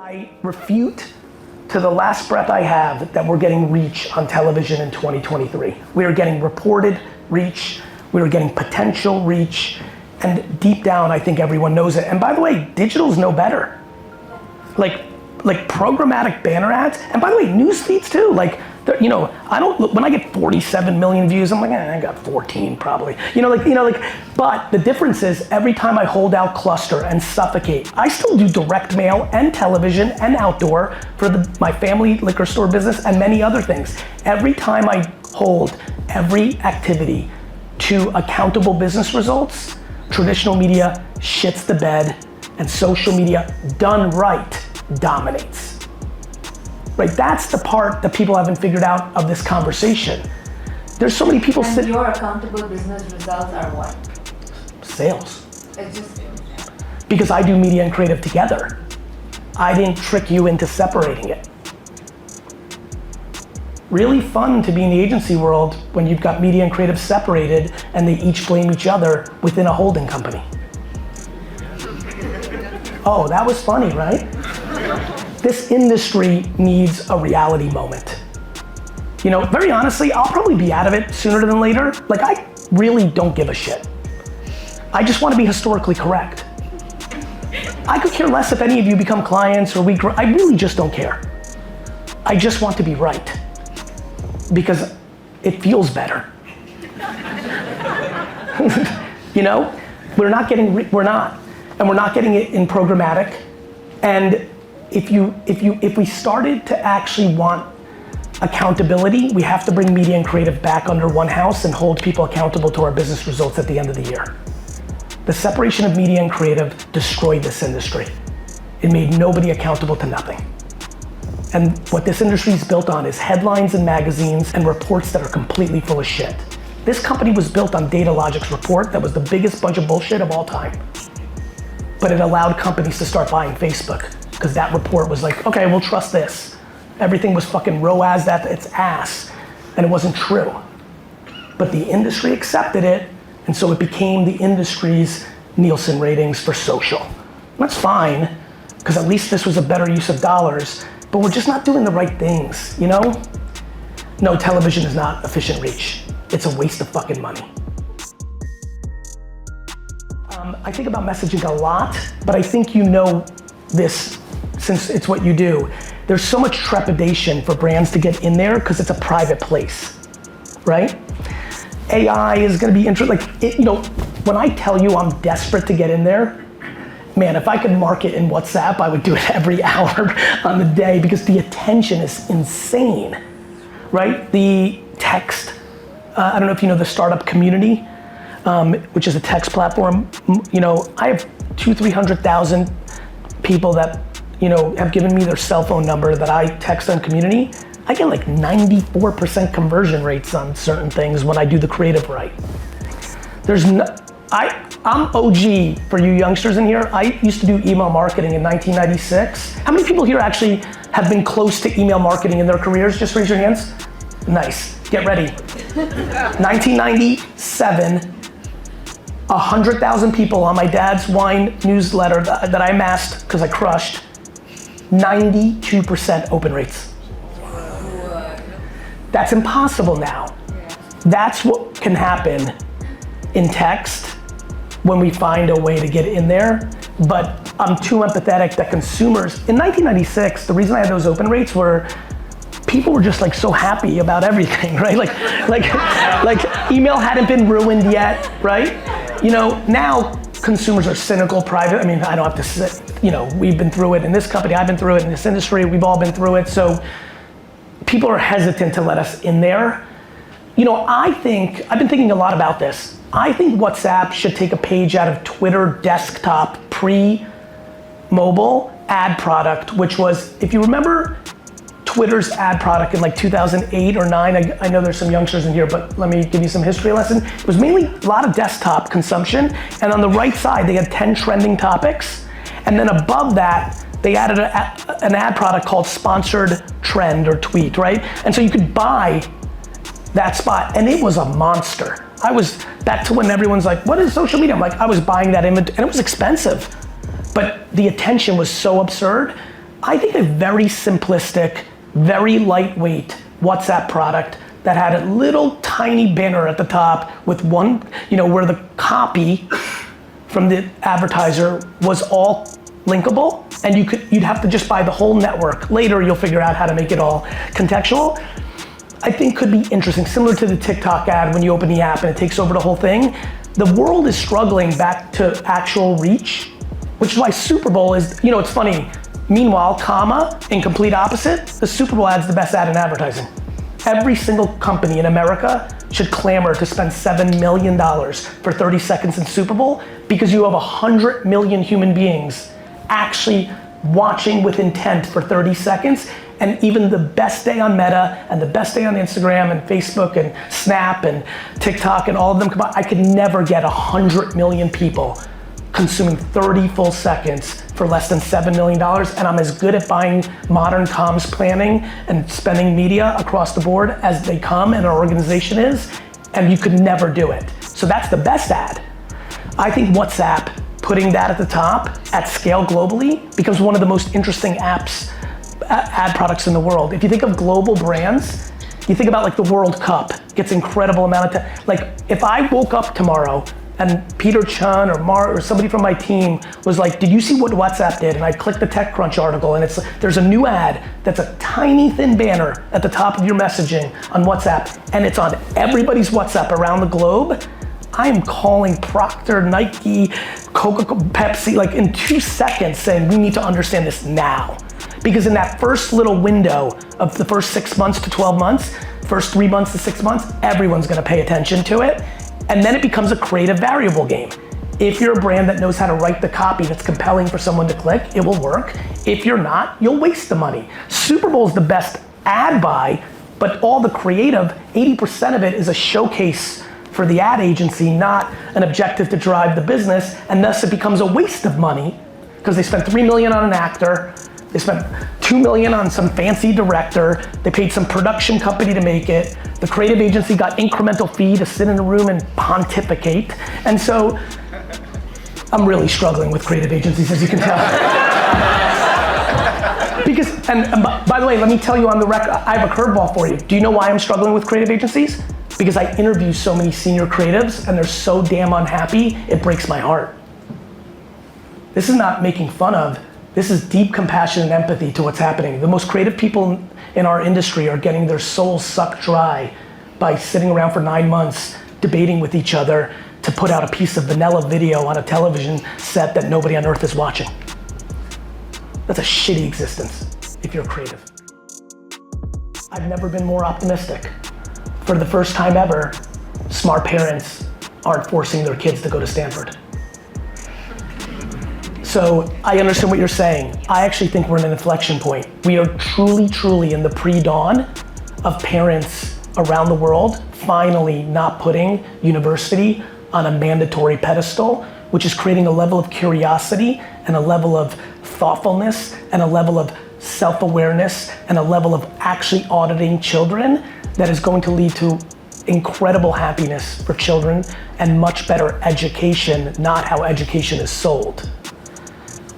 I refute to the last breath I have that we're getting reach on television in 2023. We are getting reported reach, we are getting potential reach, and deep down I think everyone knows it. And by the way, digital's no better. Like programmatic banner ads, and by the way, news feeds too. I don't look, when I get 47 million views, I'm like, I got 14 probably. But the difference is every time I hold out cluster and suffocate, I still do direct mail and television and outdoor for my family liquor store business and many other things. Every time I hold every activity to accountable business results, traditional media shits the bed and social media done right dominates. Right, that's the part that people haven't figured out of this conversation. There's so many people And your accountable business results are what? Sales. It's just Because I do media and creative together. I didn't trick you into separating it. Really fun to be in the agency world when you've got media and creative separated and they each blame each other within a holding company. Oh, that was funny, right? This industry needs a reality moment. Very honestly, I'll probably be out of it sooner than later. I really don't give a shit. I just want to be historically correct. I could care less if any of you become clients or I really just don't care. I just want to be right because it feels better. We're not getting it in programmatic. And if we started to actually want accountability, we have to bring media and creative back under one house and hold people accountable to our business results at the end of the year. The separation of media and creative destroyed this industry. It made nobody accountable to nothing. And what this industry is built on is headlines and magazines and reports that are completely full of shit. This company was built on Datalogic's report that was the biggest bunch of bullshit of all time. But it allowed companies to start buying Facebook because that report was like, okay, we'll trust this. Everything was fucking ROAS at its ass, and it wasn't true. But the industry accepted it, and so it became the industry's Nielsen ratings for social. That's fine, because at least this was a better use of dollars, but we're just not doing the right things, No, television is not efficient reach. It's a waste of fucking money. I think about messaging a lot, but I think you know this since it's what you do. There's so much trepidation for brands to get in there because it's a private place, right? AI is gonna be interesting. When I tell you I'm desperate to get in there, man, if I could market in WhatsApp, I would do it every hour on the day because the attention is insane, right? The text, I don't know if you know the startup community, which is a text platform. I have 200,000-300,000 people that have given me their cell phone number that I text on community. I get 94% conversion rates on certain things when I do the creative right. I'm OG for you youngsters in here. I used to do email marketing in 1996. How many people here actually have been close to email marketing in their careers? Just raise your hands. Nice, get ready. 1997, 100,000 people on my dad's wine newsletter that I amassed because I crushed, 92% open rates. That's impossible now. That's what can happen in text when we find a way to get in there. But I'm too empathetic that consumers, in 1996, the reason I had those open rates were people were just so happy about everything, right? Like email hadn't been ruined yet, right? Now consumers are cynical, private. I don't have to sit, we've been through it in this company, I've been through it in this industry, we've all been through it. So people are hesitant to let us in there. I've been thinking a lot about this. I think WhatsApp should take a page out of Twitter desktop pre-mobile ad product, which was, if you remember Twitter's ad product in 2008 or 9, I know there's some youngsters in here, but let me give you some history lesson. It was mainly a lot of desktop consumption, and on the right side, they had 10 trending topics, and then above that, they added an ad product called sponsored trend or tweet, right? And so you could buy that spot, and it was a monster. I was back to when everyone's like, what is social media? I'm like, I was buying that inventory, and it was expensive, but the attention was so absurd. I think a very simplistic, very lightweight WhatsApp product that had a little tiny banner at the top with one, where the copy from the advertiser was all linkable, and you'd have to just buy the whole network. Later, you'll figure out how to make it all contextual. I think could be interesting, similar to the TikTok ad when you open the app and it takes over the whole thing. The world is struggling back to actual reach, which is why Super Bowl is, it's funny. Meanwhile, in complete opposite, the Super Bowl ad's the best ad in advertising. Every single company in America should clamor to spend $7 million for 30 seconds in Super Bowl because you have 100 million human beings actually watching with intent for 30 seconds. And even the best day on Meta and the best day on Instagram and Facebook and Snap and TikTok and all of them combined, I could never get 100 million people consuming 30 full seconds for less than $7 million. And I'm as good at buying modern comms planning and spending media across the board as they come and our organization is, and you could never do it. So that's the best ad. I think WhatsApp, putting that at the top at scale globally, becomes one of the most interesting ad products in the world. If you think of global brands, you think about like the World Cup, gets incredible amount of time. Like if I woke up tomorrow and Peter Chun or Mark or somebody from my team was like, did you see what WhatsApp did? And I clicked the TechCrunch article and there's a new ad that's a tiny thin banner at the top of your messaging on WhatsApp and it's on everybody's WhatsApp around the globe. I am calling Procter, Nike, Coca-Cola, Pepsi, like in 2 seconds saying we need to understand this now. Because in that first little window of the first 6 months to 12 months, first 3 months to 6 months, everyone's gonna pay attention to it. And then it becomes a creative variable game. If you're a brand that knows how to write the copy that's compelling for someone to click, it will work. If you're not, you'll waste the money. Super Bowl is the best ad buy, but all the creative, 80% of it is a showcase for the ad agency, not an objective to drive the business, and thus it becomes a waste of money because they spent $3 million on an actor, they spent $2 million on some fancy director, they paid some production company to make it, the creative agency got incremental fee to sit in a room and pontificate, and so I'm really struggling with creative agencies, as you can tell. Because, and by the way, let me tell you on the record, I have a curveball for you. Do you know why I'm struggling with creative agencies? Because I interview so many senior creatives and they're so damn unhappy, it breaks my heart. This is not making fun of, this is deep compassion and empathy to what's happening. The most creative people in our industry are getting their souls sucked dry by sitting around for 9 months debating with each other to put out a piece of vanilla video on a television set that nobody on earth is watching. That's a shitty existence if you're creative. I've never been more optimistic. For the first time ever, smart parents aren't forcing their kids to go to Stanford. So I understand what you're saying. I actually think we're in an inflection point. We are truly in the pre-dawn of parents around the world finally not putting university on a mandatory pedestal, which is creating a level of curiosity and a level of thoughtfulness and a level of self-awareness and a level of actually auditing children that is going to lead to incredible happiness for children and much better education, not how education is sold.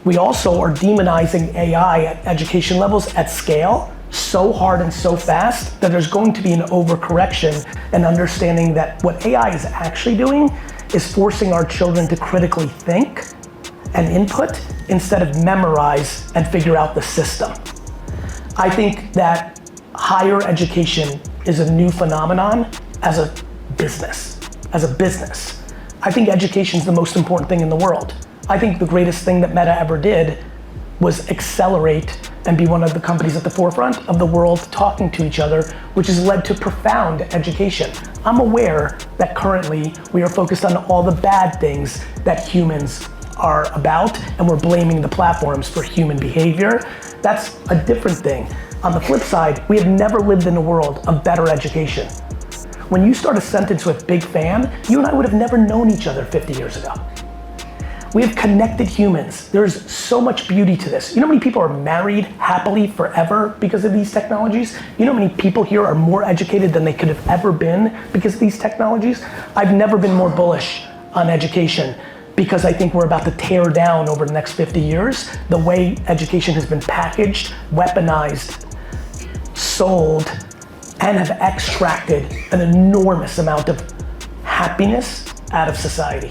We also are demonizing AI at education levels at scale so hard and so fast that there's going to be an overcorrection and understanding that what AI is actually doing is forcing our children to critically think and input instead of memorize and figure out the system. I think that higher education is a new phenomenon as a business. I think education is the most important thing in the world. I think the greatest thing that Meta ever did was accelerate and be one of the companies at the forefront of the world talking to each other, which has led to profound education. I'm aware that currently we are focused on all the bad things that humans are about, and we're blaming the platforms for human behavior. That's a different thing. On the flip side, we have never lived in a world of better education. When you start a sentence with big fan, you and I would have never known each other 50 years ago. We have connected humans. There's so much beauty to this. You know how many people are married happily forever because of these technologies? You know how many people here are more educated than they could have ever been because of these technologies? I've never been more bullish on education because I think we're about to tear down over the next 50 years the way education has been packaged, weaponized, sold, and have extracted an enormous amount of happiness out of society.